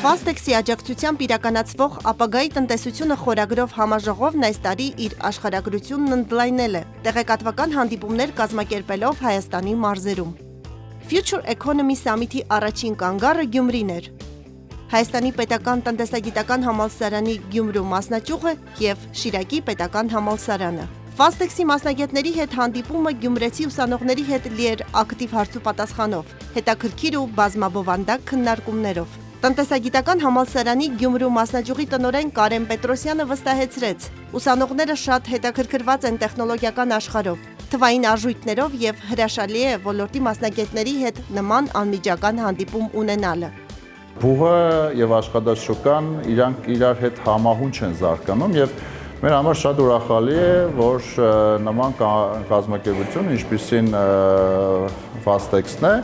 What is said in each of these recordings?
Fastex-ի աջակցությամբ իրականացվող ապագայի տնտեսությունը խորագրով համաժողովն այս տարի իր աշխարհագրությունն ընդլայնել է, տեղեկատվական հանդիպումներ կազմակերպելով Հայաստանի մարզերում։ Future Economy Summit-ի առաջին կանգառը Գյումրին էր։ Հայաստանի պետական տնտեսագիտական համալսարանի Գյումրու մասնաճյուղը և Շիրակի պետական համալսարանը։ Fastex-ի մասնագետների հետ հանդիպումը գյումրեցի ուսանողների հետ լի էր ակտիվ հարցուպատասխանով, հետաքրքիր ու բազմաբովանդակ քննարկումներով։ Տնտեսագիտական համալսարանի Գյումրու մասնաճյուղի տնօրեն Կարեն Պետրոսյանը վստահեցրեց. ուսանողները շատ հետաքրքրված են տեխնոլոգիական աշխարհով, թվային արժույթներով և հրաշալի է ոլորտի մասնագետների հետ նման անմիջական հանդիպում ունենալը։ Բուհը և աշխատաշուկան իրանք իրար հետ համահունչ են զարգանում և մեր համար շատ ուրախալի է, որ նման կազմակերպություն, ինչպիսին Fastex-ն է,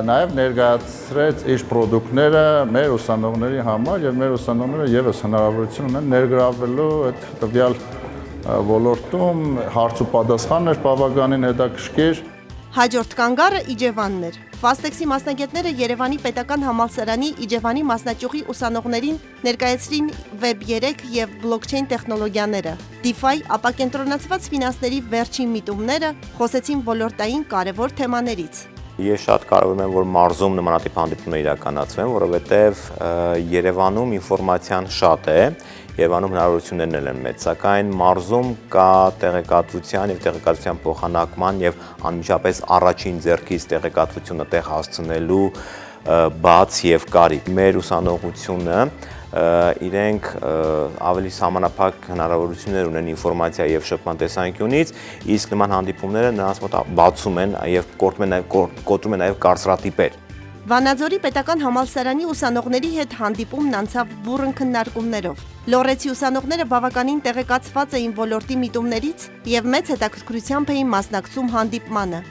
նաև ներկայացրեց իր պրոդուկտները մեր ուսանողների համար և մեր ուսանողները ևս հնարավորություն ունեն ներգրավվելու այդ տվյալ ոլորտում, հարցուպատասխանն էր բավականին հետաքրքիր։ Հաջորդ կանգառը Իջևանն էր։ Fastex-ի մասնագետները Երևանի պետական համալսարանի Իջևանի մասնաճյուղի ուսանողներին ներկայացրին Web 3 և բլոքչեյն տեխնոլոգիաները, DeFi, ապակենտրոնացված ֆինանսների վերջին միտումները, խոսեցին ոլորտային կարևոր թեմաներից։ Ես շատ կարևորում եմ, որ մարզում նմանատիպ հանդիպումներ իրականացվեն, որովհետև Երևանում ինֆորմացիան շատ է, Երևանում հնարավորություններն են մեծ, սակայն մարզում կա տեղեկատվության և տեղեկատվության փոխանակման և անմիջապես առաջին ձեռքից տեղեկատվությունը տեղ հասցնելու բաց և կարիք։ Մեր ուսանողությունը իրենք ավելի սահմանափակ հնարավորություններ ունեն ինֆորմացիա և շփման տեսանկյունից, իսկ նման հանդիպումները նրանց մոտ բացում են և կոտրում են նաև կարծրատիպեր։ Վանաձորի պետական համալսարանի ուսանողների հետ հանդիպումն անցավ բուռն քննարկումներով։ Լոռեցի ուսանողները բավականին տեղեկացված էին ոլորտի միտումներից և մեծ հետաքրքրությամբ էին մասնակցում հանդիպմանը։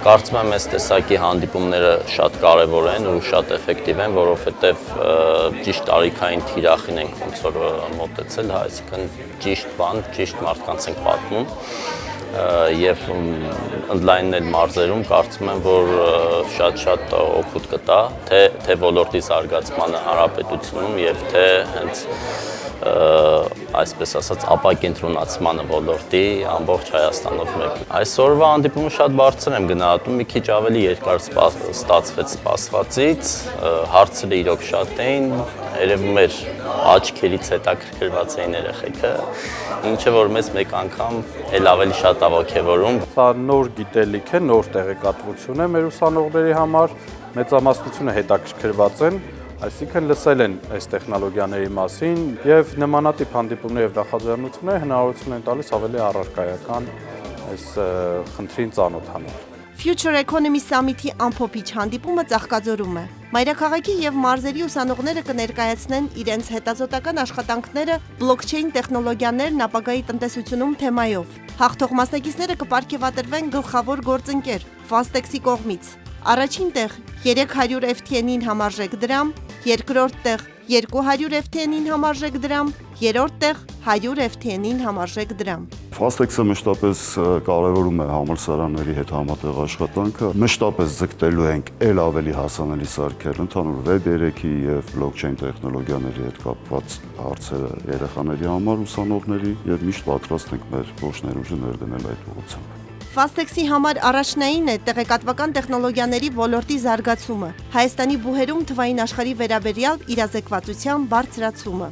Կարծում եմ, այս տեսակի հանդիպումները շատ կարևոր են ու շատ էֆեկտիվ են, որովհետև ճիշտ տարիքային թիրախին ենք ոնց որ մոտեցել, այսինքն ճիշտ բան, ճիշտ մարդկանց ենք պատմում և ընդլայնել մարզերում կարծում եմ, որ շատ օգուտ կտա, թե ոլորտի զարգացմանը հանրապետությունում և թե հենց այսպես ասած ապակենտրոնացմանը ոլորտի ամբողջ Հայաստանով մեկ։ Այսօրվա հանդիպումը շատ բարձր եմ գնահատում, մի քիչ ավելի երկար ստացվեց սպասվածից, հարցերը իրոք շատ էին, երևում էր աչքերից հետաքրքրված էին երեխեքը, ինչը որ մեզ մեկ անգամ էլ ավելի շատ ողջևորում։ Սա նոր գիտելիք է, նոր տեղեկատվություն է մեր ուսանողների համար, մեծամասնությունը հետաքրքրված են, այսինքն լսել են այս տեխնոլոգիաների մասին և նմանատիպ հանդիպումներ և նախաձեռնություններ հնարավորություն են տալիս ավելի առարկայական այս խնդրին ծանոթանալ։ Future Economy Summit-ի ամփոփիչ հանդիպումը Ծաղկաձորում է։ Մայրաքաղաքի և մարզերի ուսանողները կներկայացնեն իրենց հետազոտական աշխատանքները բլոքչեյն տեխնոլոգիաներն ապագայի տնտեսությունում թեմայով։ Հաղթող մասնակիցները կպարգևատրվեն գլխավոր գործընկեր Fastex-ի կողմից։ Առաջին տեղ 300 FTN-ին համարժեք դրամ, երկրորդ տեղ 200 FTN-ին համարժեք դրամ, երրորդ տեղ 100 FTN-ին համարժեք դրամ։ Fastex-ը մշտապես կարևորում է համալսարանների հետ համատեղ աշխատանքը, մշտապես ձգտելու ենք էլ ավելի հասանելի սարքել ընդհանուր Web 3-ի և բլոքչեյն տեխնոլոգիաների հետ կապված հարցերը երեխաների համար, ուսանողների և միշտ պատրաստ ենք մեր ողջ ներուժը ներդնել այդ ուղղությամբ։ Fastex-ի համար առաջնային է տեղեկատվական տեխնոլոգիաների ոլորտի զարգացումը, Հայաստանի բուհերում թվային աշխարհի վերաբերյալ իրազեկվածության բարձրացումը։